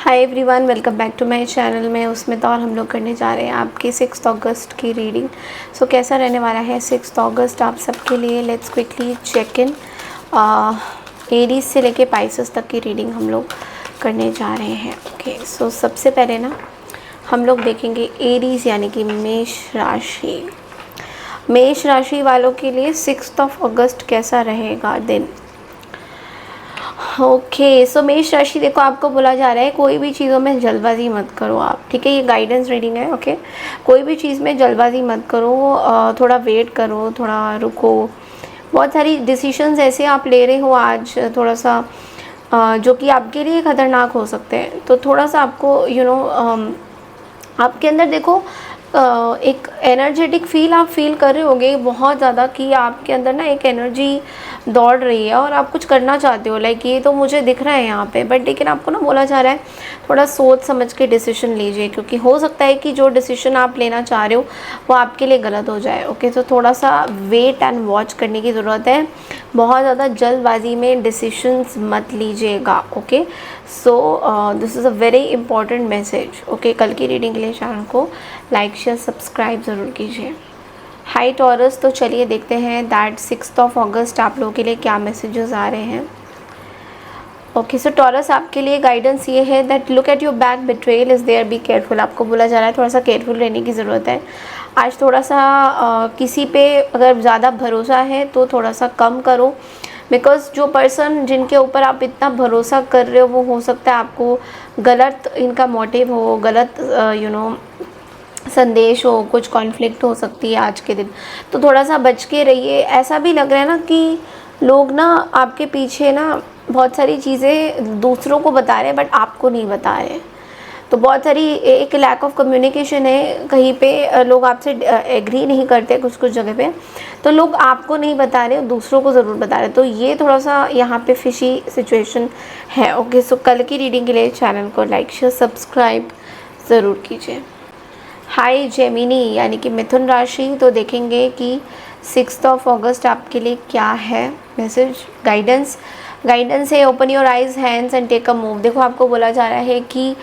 Hi everyone, welcome back to my channel. में उसमें तो और हम लोग करने जा रहे हैं आपकी 6 अगस्त की रीडिंग। सो कैसा रहने वाला है 6 अगस्त आप सबके लिए। Let's quickly check in. Aries से लेके पाइसेस तक की रीडिंग हम लोग करने जा रहे हैं। ओके, सो सबसे पहले ना हम लोग देखेंगे एरीज यानी कि मेष राशि। मेष राशि वालों के लिए 6 अगस्त कैसा रहेगा दिन। ओके, सो मेष राशि, देखो आपको बोला जा रहा है कोई भी चीज़ों में जल्दबाजी मत करो आप, ठीक है। ये गाइडेंस रीडिंग है। ओके, कोई भी चीज़ में जल्दबाजी मत करो, थोड़ा वेट करो, थोड़ा रुको। बहुत सारी डिसीशंस ऐसे आप ले रहे हो आज, थोड़ा सा जो कि आपके लिए ख़तरनाक हो सकते हैं। तो थोड़ा सा आपको आपके अंदर देखो एक एनर्जेटिक फील आप फील कर रहे होगे बहुत ज़्यादा, कि आपके अंदर ना एक एनर्जी दौड़ रही है और आप कुछ करना चाहते हो। लाइक ये तो मुझे दिख रहा है यहाँ पे, बट लेकिन आपको ना बोला जा रहा है थोड़ा सोच समझ के डिसीजन लीजिए, क्योंकि हो सकता है कि जो डिसीजन आप लेना चाह रहे हो वो आपके लिए गलत हो जाए। ओके, तो थोड़ा सा वेट एंड वॉच करने की ज़रूरत है। बहुत ज़्यादा जल्दबाजी में डिसीशंस मत लीजिएगा। Okay, so this is a very important message. Okay, कल की रीडिंग के लिए चैनल को लाइक शेयर सब्सक्राइब ज़रूर कीजिए। हाई टॉरस, तो चलिए देखते हैं दैट 6 अगस्त आप लोगों के लिए क्या मैसेजेस आ रहे हैं। ओके, सो टॉरस आपके लिए गाइडेंस ये है that look at your back, betrayal is there, be careful. आपको बोला जा रहा है थोड़ा सा केयरफुल रहने की ज़रूरत है आज। थोड़ा सा किसी पे अगर ज़्यादा भरोसा है तो थोड़ा सा कम करो, बिकॉज जो पर्सन जिनके ऊपर आप इतना भरोसा कर रहे हो वो हो सकता है आपको गलत इनका मोटिव हो, गलत संदेश हो, कुछ कॉन्फ्लिक्ट हो सकती है आज के दिन। तो थोड़ा सा बच के रहिए। ऐसा भी लग रहा है ना कि लोग ना आपके पीछे ना बहुत सारी चीज़ें दूसरों को बता रहे हैं बट आपको नहीं बता रहे। तो बहुत सारी एक लैक ऑफ कम्युनिकेशन है, कहीं पे लोग आपसे एग्री नहीं करते कुछ कुछ जगह पे, तो लोग आपको नहीं बता रहे, दूसरों को ज़रूर बता रहे। तो ये थोड़ा सा यहाँ पे फिशी सिचुएशन है। ओके, सो कल की रीडिंग के लिए चैनल को लाइक शेयर सब्सक्राइब ज़रूर कीजिए। हाय जेमिनी यानी कि मिथुन राशि, तो देखेंगे कि 6 अगस्त आपके लिए क्या है मैसेज। गाइडेंस है open your eyes hands and take a move. देखो आपको बोला जा रहा है कि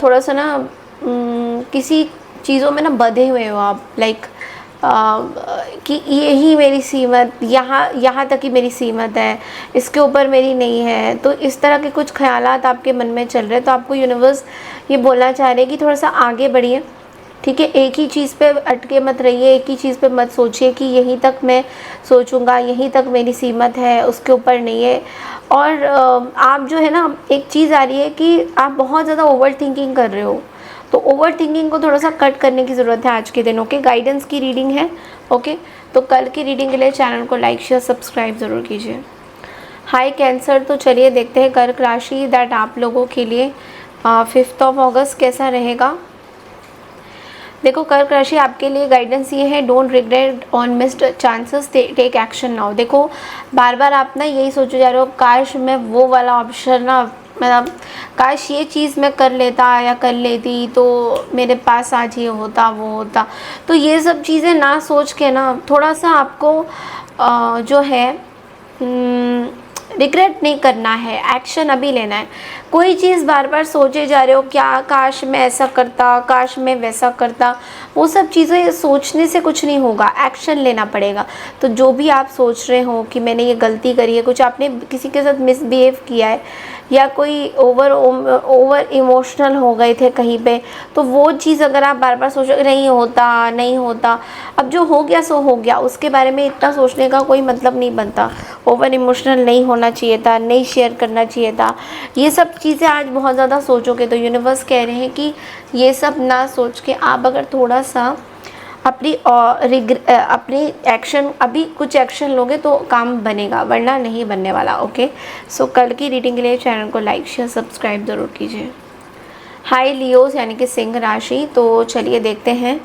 थोड़ा सा ना किसी चीज़ों में ना बंधे हुए हो आप। लाइक कि यही मेरी सीमत, यहाँ तक ही मेरी सीमत है, इसके ऊपर मेरी नहीं है। तो इस तरह के कुछ ख्यालात आपके मन में चल रहे हैं। तो आपको यूनिवर्स ये बोलना चाह रहे हैं कि थोड़ा सा आगे बढ़िए, ठीक है। एक ही चीज़ पे अटके मत रहिए, एक ही चीज़ पे मत सोचिए कि यहीं तक मैं सोचूंगा, यहीं तक मेरी सीमत है, उसके ऊपर नहीं है। और आप जो है ना, एक चीज़ आ रही है कि आप बहुत ज़्यादा ओवर थिंकिंग कर रहे हो, तो ओवर थिंकिंग को थोड़ा सा कट करने की ज़रूरत है आज के दिन। ओके, गाइडेंस की रीडिंग है। ओके, तो कल की रीडिंग के लिए चैनल को लाइक शेयर सब्सक्राइब ज़रूर कीजिए। हाय कैंसर, तो चलिए देखते हैं कर्क राशि दैट आप लोगों के लिए 5 अगस्त कैसा रहेगा। देखो कर्क राशि आपके लिए गाइडेंस ये है, don't regret on missed chances, take action now. देखो बार बार आप ना यही सोचे जा रहे हो, काश मैं वो वाला ऑप्शन ना, मतलब काश ये चीज़ मैं कर लेता या कर लेती तो मेरे पास आज ये होता वो होता। तो ये सब चीज़ें ना सोच के ना थोड़ा सा आपको जो है रिग्रेट नहीं करना है, एक्शन अभी लेना है। कोई चीज़ बार बार सोचे जा रहे हो, क्या काश मैं ऐसा करता, काश मैं वैसा करता, वो सब चीज़ें सोचने से कुछ नहीं होगा, एक्शन लेना पड़ेगा। तो जो भी आप सोच रहे हो कि मैंने ये गलती करी है, कुछ आपने किसी के साथ मिसबिहेव किया है, या कोई ओवर इमोशनल हो गए थे कहीं पे, तो वो चीज़ अगर आप बार बार सोचो नहीं होता नहीं होता, अब जो हो गया सो हो गया, उसके बारे में इतना सोचने का कोई मतलब नहीं बनता। ओवर इमोशनल नहीं होना चाहिए था, नहीं शेयर करना चाहिए था। ये सब चीज़ें आज बहुत ज़्यादा सोचोगे तो यूनिवर्स कह रहे हैं कि ये सब ना सोच के आप अगर थोड़ा सा अपनी एक्शन, अभी कुछ एक्शन लोगे तो काम बनेगा, वरना नहीं बनने वाला। ओके, सो कल की रीडिंग के लिए चैनल को लाइक शेयर सब्सक्राइब ज़रूर कीजिए। हाय लियोस यानी कि सिंह राशि, तो चलिए देखते हैं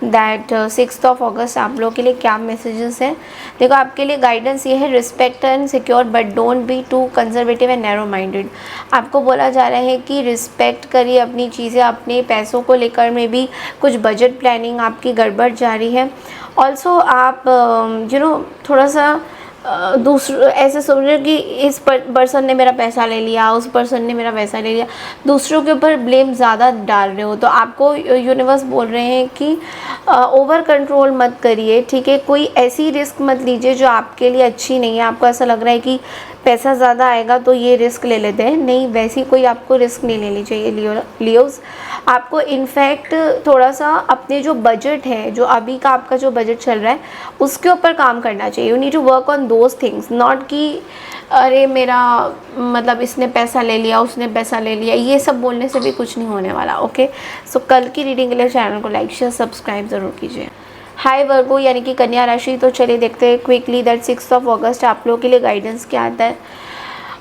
दैट 6 अगस्त आप लोगों के लिए क्या मैसेजेस हैं। देखो आपके लिए गाइडेंस ये है, respect and secure but don't be too conservative and narrow minded. आपको बोला जा रहा है कि रिस्पेक्ट करिए अपनी चीज़ें, अपने पैसों को लेकर में भी कुछ बजट प्लानिंग आपकी गड़बड़ जा रही है। ऑल्सो आप थोड़ा सा दूसरों ऐसे सोच रहे हो कि इस पर्सन ने मेरा पैसा ले लिया, उस पर्सन ने मेरा पैसा ले लिया, दूसरों के ऊपर ब्लेम ज़्यादा डाल रहे हो। तो आपको यूनिवर्स बोल रहे हैं कि ओवर कंट्रोल मत करिए, ठीक है। कोई ऐसी रिस्क मत लीजिए जो आपके लिए अच्छी नहीं है। आपको ऐसा लग रहा है कि पैसा ज़्यादा आएगा तो ये रिस्क ले लेते हैं, नहीं, वैसी कोई आपको रिस्क नहीं लेनी चाहिए लियोज़। आपको इनफैक्ट थोड़ा सा अपने जो बजट है, जो अभी का आपका जो बजट चल रहा है, उसके ऊपर काम करना चाहिए। You need to work on those things, not कि अरे मेरा मतलब इसने पैसा ले लिया, उसने पैसा ले लिया, ये सब बोलने से भी कुछ नहीं होने वाला। ओके, सो कल की रीडिंग के लिए चैनल को लाइक शेयर सब्सक्राइब ज़रूर कीजिए। हाय वर्गो यानी कि कन्या राशि, तो चलिए देखते हैं क्विकली दैट 6 अगस्त आप लोगों के लिए गाइडेंस क्या आता है।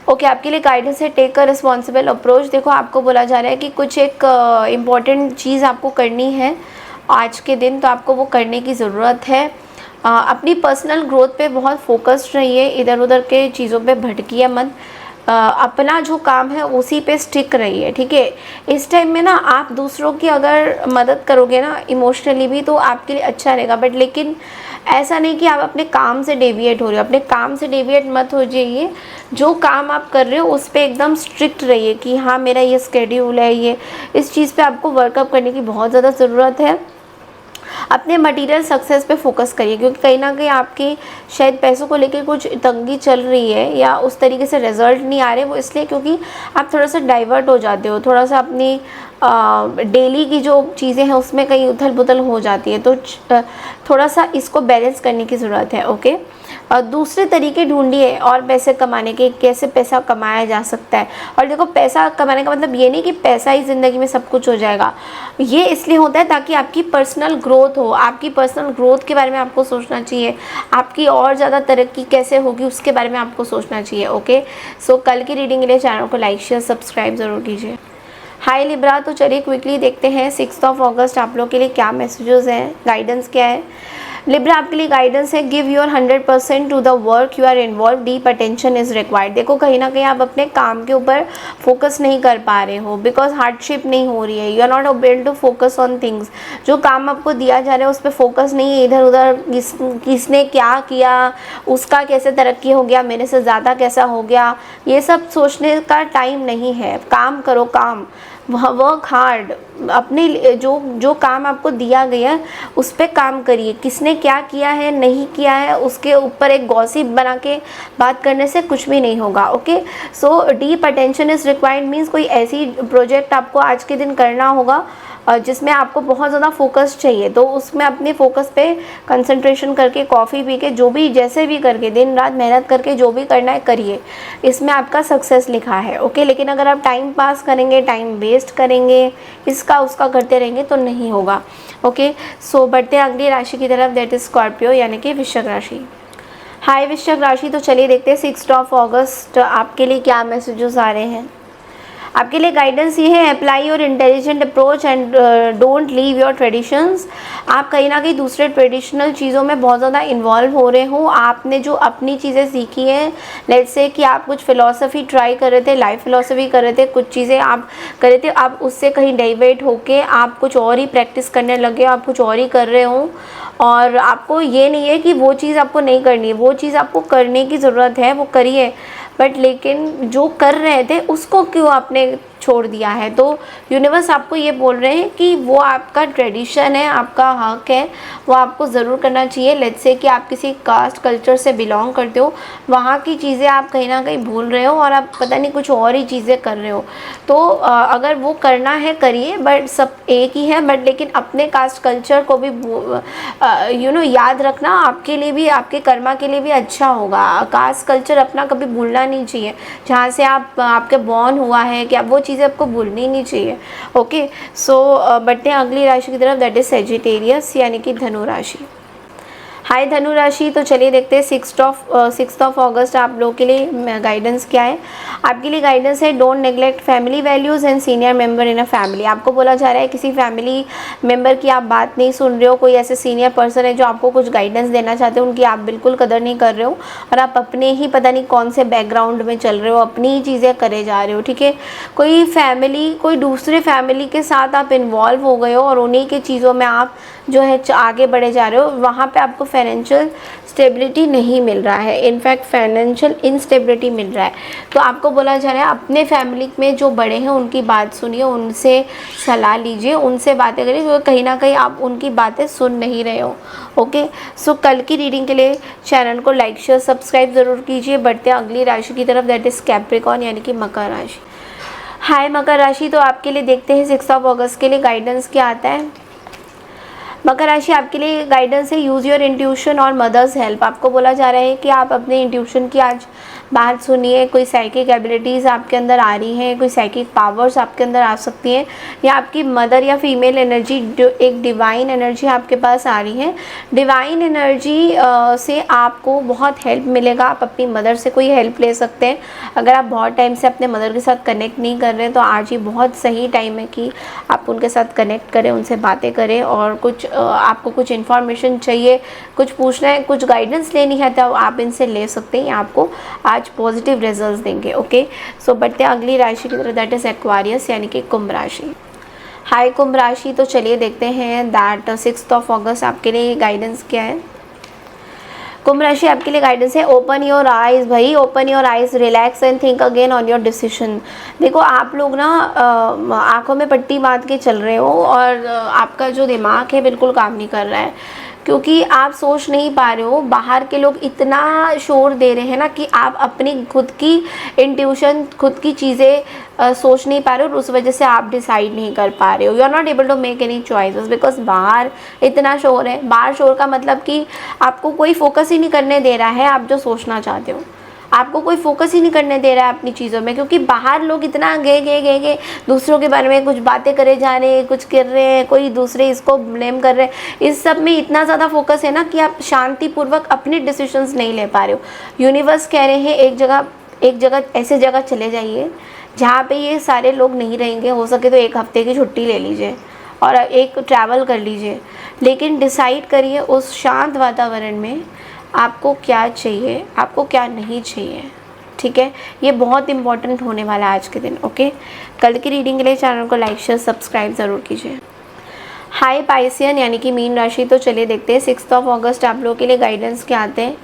ओके, आपके लिए गाइडेंस है टेक अ रिस्पॉन्सिबल अप्रोच। देखो, आपको बोला जा रहा है कि कुछ एक इम्पॉर्टेंट चीज़ आपको करनी है आज के दिन, तो आपको वो करने की ज़रूरत है। अपनी पर्सनल ग्रोथ पे बहुत फोकस्ड रहिए, इधर उधर के चीज़ों पे भटकिए मत। अपना जो काम है उसी पे स्टिक रहिए, ठीक है। इस टाइम में ना आप दूसरों की अगर मदद करोगे ना इमोशनली भी, तो आपके लिए अच्छा रहेगा। बट लेकिन ऐसा नहीं कि आप अपने काम से डेविएट हो रहे हो, अपने काम से डेविएट मत हो जाइए। जो काम आप कर रहे हो उस पर एकदम स्ट्रिक्ट रहिए कि हाँ मेरा ये स्केड्यूल है, ये इस चीज़ पे आपको वर्कअप करने की बहुत ज़्यादा ज़रूरत है। अपने मटेरियल सक्सेस पे फोकस करिए, क्योंकि कहीं ना कहीं आपकी शायद पैसों को लेकर कुछ तंगी चल रही है या उस तरीके से रिजल्ट नहीं आ रहे। वो इसलिए क्योंकि आप थोड़ा सा डाइवर्ट हो जाते हो, थोड़ा सा अपनी डेली की जो चीज़ें हैं उसमें कहीं उथल पुथल हो जाती है। तो थोड़ा सा इसको बैलेंस करने की ज़रूरत है। ओके, दूसरे तरीके ढूंढिए और पैसे कमाने के, कैसे पैसा कमाया जा सकता है। और देखो, पैसा कमाने का मतलब ये नहीं कि पैसा ही ज़िंदगी में सब कुछ हो जाएगा। ये इसलिए होता है ताकि आपकी पर्सनल ग्रोथ हो। आपकी पर्सनल ग्रोथ के बारे में आपको सोचना चाहिए, आपकी और ज़्यादा तरक्की कैसे होगी उसके बारे में आपको सोचना चाहिए। ओके, सो कल की रीडिंग के लिए चैनल को लाइक शेयर सब्सक्राइब ज़रूर कीजिए। हाय लिब्रा, तो चलिए क्विकली देखते हैं 6 अगस्त आप लोग के लिए क्या मैसेजेस हैं, गाइडेंस क्या है। लिब्रा, आपके लिए गाइडेंस है give your 100% to the work you are involve, deep attention is required. देखो, कहीं ना कहीं आप अपने काम के ऊपर फोकस नहीं कर पा रहे हो, बिकॉज हार्डशिप नहीं हो रही है, you are not able to focus on things. जो काम आपको दिया जा रहा है उस पर फोकस नहीं है, इधर उधर किसने क्या किया, उसका कैसे तरक्की हो गया, मेरे से ज़्यादा कैसा हो गया, ये सब सोचने का टाइम नहीं है। काम करो, काम वर्क हार्ड, अपने जो काम आपको दिया गया उस पर काम करिए। किसने क्या किया है नहीं किया है उसके ऊपर एक गॉसिप बना के बात करने से कुछ भी नहीं होगा। Okay, so deep attention is required means कोई ऐसी प्रोजेक्ट आपको आज के दिन करना होगा जिसमें आपको बहुत ज़्यादा फोकस चाहिए, तो उसमें अपने फोकस पे कंसंट्रेशन करके, कॉफ़ी पी के, जो भी जैसे भी करके, दिन रात मेहनत करके जो भी करना है करिए, इसमें आपका सक्सेस लिखा है। ओके, लेकिन अगर आप टाइम पास करेंगे, टाइम वेस्ट करेंगे, इसका उसका करते रहेंगे तो नहीं होगा। ओके, सो बढ़ते हैं अगली राशि की तरफ, दैट इज स्कॉर्पियो यानी कि वृश्चिक राशि। हाय वृश्चिक राशि, तो चलिए देखते हैं 6 अगस्त आपके लिए क्या मैसेजेस आ रहे हैं। आपके लिए गाइडेंस ये है, apply your intelligent approach and don't leave your traditions. आप कहीं ना कहीं दूसरे ट्रेडिशनल चीज़ों में बहुत ज़्यादा इन्वॉल्व हो रहे हो। आपने जो अपनी चीज़ें सीखी हैं, लेट्स से कि आप कुछ फ़िलॉसफी ट्राई कर रहे थे, लाइफ फ़िलॉसफी कर रहे थे, कुछ चीज़ें आप कर रहे थे, आप उससे कहीं डाइवर्ट होके आप कुछ और ही प्रैक्टिस करने लगे, आप कुछ और ही कर रहे हो। और आपको ये नहीं है कि वो चीज़ आपको नहीं करनी है, वो चीज़ आपको करने की ज़रूरत है, वो करिए। बट लेकिन जो कर रहे थे उसको क्यों आपने छोड़ दिया है। तो यूनिवर्स आपको ये बोल रहे हैं कि वो आपका ट्रेडिशन है, आपका हक है, वो आपको ज़रूर करना चाहिए। लेट्स से कि आप किसी कास्ट कल्चर से बिलोंग करते हो, वहाँ की चीज़ें आप कहीं ना कहीं भूल रहे हो और आप पता नहीं कुछ और ही चीज़ें कर रहे हो। तो अगर वो करना है करिए, बट सब एक ही है। बट लेकिन अपने कास्ट कल्चर को भी याद रखना, आपके लिए भी, आपके कर्मा के लिए भी अच्छा होगा। कास्ट कल्चर अपना कभी भूलना नहीं चाहिए, जहाँ से आपके बॉर्न हुआ है, कि आप वो चीज़ें आपको भूलनी नहीं चाहिए। ओके, सो बढ़ते हैं अगली राशि की तरफ, दैट इज सेजिटेरियस यानी कि धनु राशि। हाय धनु राशि, तो चलिए देखते हैं 6 अगस्त आप लोगों के लिए गाइडेंस क्या है। आपके लिए गाइडेंस है, don't neglect family values and senior member in a family. आपको बोला जा रहा है किसी फैमिली मेंबर की आप बात नहीं सुन रहे हो, कोई ऐसे सीनियर पर्सन है जो आपको कुछ गाइडेंस देना चाहते हो, उनकी आप बिल्कुल कदर नहीं कर रहे हो और आप अपने ही पता नहीं कौन से बैकग्राउंड में चल रहे हो, अपनी ही चीज़ें करे जा रहे हो। ठीक है, कोई फैमिली, कोई दूसरे फैमिली के साथ आप इन्वॉल्व हो गए हो और उन्हीं की चीज़ों में आप जो है आगे बढ़े जा रहे हो, वहाँ पे आपको फाइनेंशियल स्टेबिलिटी नहीं मिल रहा है, इनफैक्ट फाइनेंशियल इंस्टेबिलिटी मिल रहा है। तो आपको बोला जा रहा है अपने फैमिली में जो बड़े हैं उनकी बात सुनिए, उनसे सलाह लीजिए, उनसे बातें करिए, क्योंकि कहीं ना कहीं आप उनकी बातें सुन नहीं रहे हो। ओके, सो कल की रीडिंग के लिए चैनल को लाइक शेयर सब्सक्राइब ज़रूर कीजिए। बढ़ते हैं अगली राशि की तरफ, दैट इज़ कैप्रिकॉर्न यानी कि मकर राशि। हाय मकर राशि, तो आपके लिए देखते हैं 6 अगस्त के लिए गाइडेंस क्या आता है। मकर राशि आपके लिए गाइडेंस है यूज़ योर इंट्यूशन और मदर्स हेल्प। आपको बोला जा रहा है कि आप अपने इंट्यूशन की आज बात सुनिए। कोई साइकिक एबिलिटीज़ आपके अंदर आ रही हैं, कोई साइकिक पावर्स आपके अंदर आ सकती हैं, या आपकी मदर या फीमेल एनर्जी, जो एक डिवाइन एनर्जी आपके पास आ रही है। डिवाइन एनर्जी से आपको बहुत हेल्प मिलेगा। आप अपनी मदर से कोई हेल्प ले सकते हैं। अगर आप बहुत टाइम से अपने मदर के साथ कनेक्ट नहीं कर रहे हैं तो आज ही बहुत सही टाइम है कि आप उनके साथ कनेक्ट करें, उनसे बातें करें, और कुछ आपको कुछ इन्फॉर्मेशन चाहिए, कुछ पूछना है, कुछ गाइडेंस लेनी है तो आप इनसे ले सकते हैं। आपको आज पॉजिटिव रिजल्ट्स देंगे। ओके, सो बढ़ते हैं अगली राशि की तरफ, दैट इज एक्वारियस यानी कि कुंभ राशि। हाय कुंभ राशि, तो चलिए देखते हैं दैट 6 अगस्त आपके लिए गाइडेंस क्या है। कुंभ राशि आपके लिए गाइडेंस है ओपन योर आइज़। भाई open your eyes, relax and think again on your decision. देखो आप लोग ना आंखों में पट्टी बांध के चल रहे हो और आपका जो दिमाग है बिल्कुल काम नहीं कर रहा है, क्योंकि आप सोच नहीं पा रहे हो। बाहर के लोग इतना शोर दे रहे हैं ना कि आप अपनी खुद की इंट्यूशन, खुद की चीज़ें सोच नहीं पा रहे हो, और उस वजह से आप डिसाइड नहीं कर पा रहे हो। You are not able to make any choices because बाहर इतना शोर है। बाहर शोर का मतलब कि आपको कोई फोकस ही नहीं करने दे रहा है आप जो सोचना चाहते हो। आपको कोई फोकस ही नहीं करने दे रहा है अपनी चीज़ों में, क्योंकि बाहर लोग इतना गे दूसरों के बारे में कुछ बातें करे जा रहे हैं, कुछ कर रहे हैं, कोई दूसरे इसको ब्लेम कर रहे हैं। इस सब में इतना ज़्यादा फोकस है ना कि आप शांतिपूर्वक अपने डिसीजंस नहीं ले पा रहे हो। यूनिवर्स कह रहे हैं एक जगह ऐसे जगह चले जाइए जहाँ पे ये सारे लोग नहीं रहेंगे। हो सके तो 1 हफ्ते की छुट्टी ले लीजिए और एक ट्रैवल कर लीजिए, लेकिन डिसाइड करिए उस शांत वातावरण में आपको क्या चाहिए, आपको क्या नहीं चाहिए। ठीक है, ये बहुत इंपॉर्टेंट होने वाला है आज के दिन। ओके, कल की रीडिंग के लिए चैनल को लाइक शेयर सब्सक्राइब ज़रूर कीजिए। हाय पाइसियन यानी कि मीन राशि, तो चलिए देखते हैं 6 अगस्त आप लोगों के लिए गाइडेंस क्या आते हैं।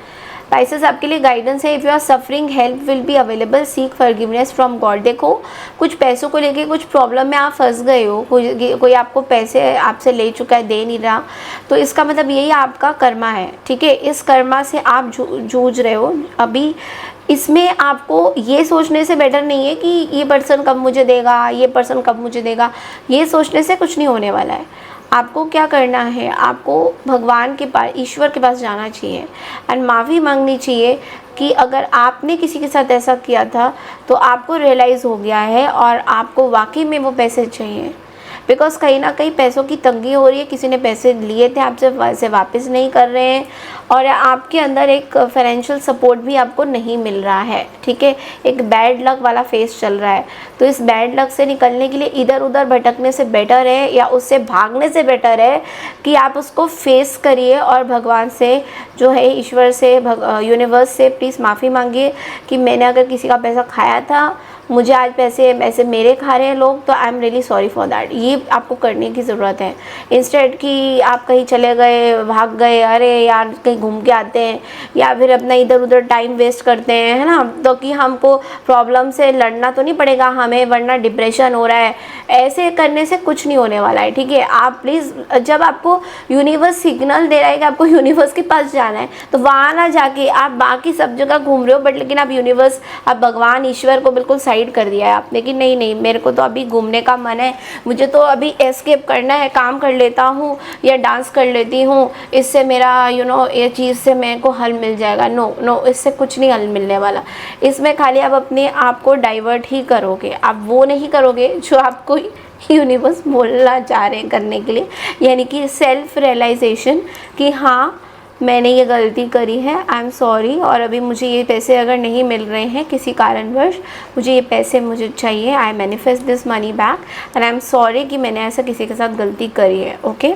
पाइसेस आपके लिए गाइडेंस है if you are suffering help will be available, seek forgiveness from God. देखो कुछ पैसों को लेके कुछ प्रॉब्लम में आप फंस गए हो, कोई आपको पैसे आपसे ले चुका है, दे नहीं रहा, तो इसका मतलब यही आपका कर्मा है। ठीक है, इस कर्मा से आप जूझ रहे हो अभी। इसमें आपको ये सोचने से बेटर नहीं है कि ये पर्सन कब मुझे देगा, ये पर्सन कब मुझे देगा। ये सोचने से कुछ नहीं होने वाला है। आपको क्या करना है, आपको भगवान के पास, ईश्वर के पास जाना चाहिए एंड माफ़ी मांगनी चाहिए कि अगर आपने किसी के साथ ऐसा किया था तो आपको रियलाइज़ हो गया है और आपको वाकई में वो पैसे चाहिए। बिकॉज कहीं ना कहीं पैसों की तंगी हो रही है, किसी ने पैसे लिए थे आपसे, वैसे वापस नहीं कर रहे हैं, और आपके अंदर एक फाइनेंशियल सपोर्ट भी आपको नहीं मिल रहा है। ठीक है, एक बैड लक वाला फेस चल रहा है। तो इस बैड लक से निकलने के लिए इधर उधर भटकने से बेटर है या उससे भागने से बेटर है कि आप उसको फेस करिए और भगवान से, जो है ईश्वर से, यूनिवर्स से प्लीज़ माफ़ी मांगिए कि मैंने अगर किसी का पैसा खाया था, मुझे आज पैसे मेरे खा रहे हैं लोग, तो I am really sorry for that. ये आपको करने की ज़रूरत है। इंस्टेड कि आप कहीं चले गए, भाग गए, अरे यार कहीं घूम के आते हैं, या फिर अपना इधर उधर टाइम वेस्ट करते हैं, है ना, तो कि हमको प्रॉब्लम से लड़ना तो नहीं पड़ेगा हमें, वरना डिप्रेशन हो रहा है। ऐसे करने से कुछ नहीं होने वाला है। ठीक है, आप प्लीज़, जब आपको यूनिवर्स सिग्नल दे रहा है कि आपको यूनिवर्स के पास जाना है, तो वहाँ ना जाके आप बाकी सब जगह घूम रहे हो, बट लेकिन आप यूनिवर्स, आप भगवान ईश्वर को बिल्कुल साइड कर दिया है आपने कि नहीं मेरे को तो अभी घूमने का मन है, मुझे तो अभी एस्केप करना है, काम कर लेता हूँ या डांस कर लेती हूँ, इससे मेरा ये चीज़ से मेरे को हल मिल जाएगा। नो, इससे कुछ नहीं हल मिलने वाला। इसमें खाली आप अपने आप को डाइवर्ट ही करोगे, आप वो नहीं करोगे जो आपको यूनिवर्स बोलना चाह रहे हैं करने के लिए, यानी कि सेल्फ रियलाइजेशन कि हाँ मैंने ये गलती करी है, आई एम सॉरी, और अभी मुझे ये पैसे अगर नहीं मिल रहे हैं किसी कारणवश, मुझे ये पैसे मुझे चाहिए, I manifest this money back and I am sorry कि मैंने ऐसा किसी के साथ गलती करी है। ओके,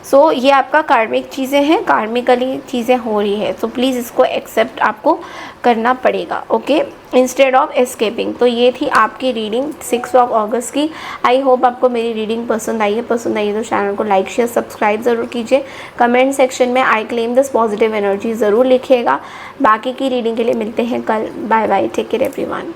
सो ये आपका कार्मिक चीज़ें हैं, कार्मिकली चीज़ें हो रही है, सो प्लीज़ इसको एक्सेप्ट आपको करना पड़ेगा। Okay, instead of escaping. तो ये थी आपकी रीडिंग 6 अगस्त की। आई होप आपको मेरी रीडिंग पसंद आई है तो चैनल को लाइक शेयर सब्सक्राइब ज़रूर कीजिए। कमेंट सेक्शन में I claim this positive energy ज़रूर लिखिएगा। बाकी की रीडिंग के लिए मिलते हैं कल। Bye bye, take care everyone.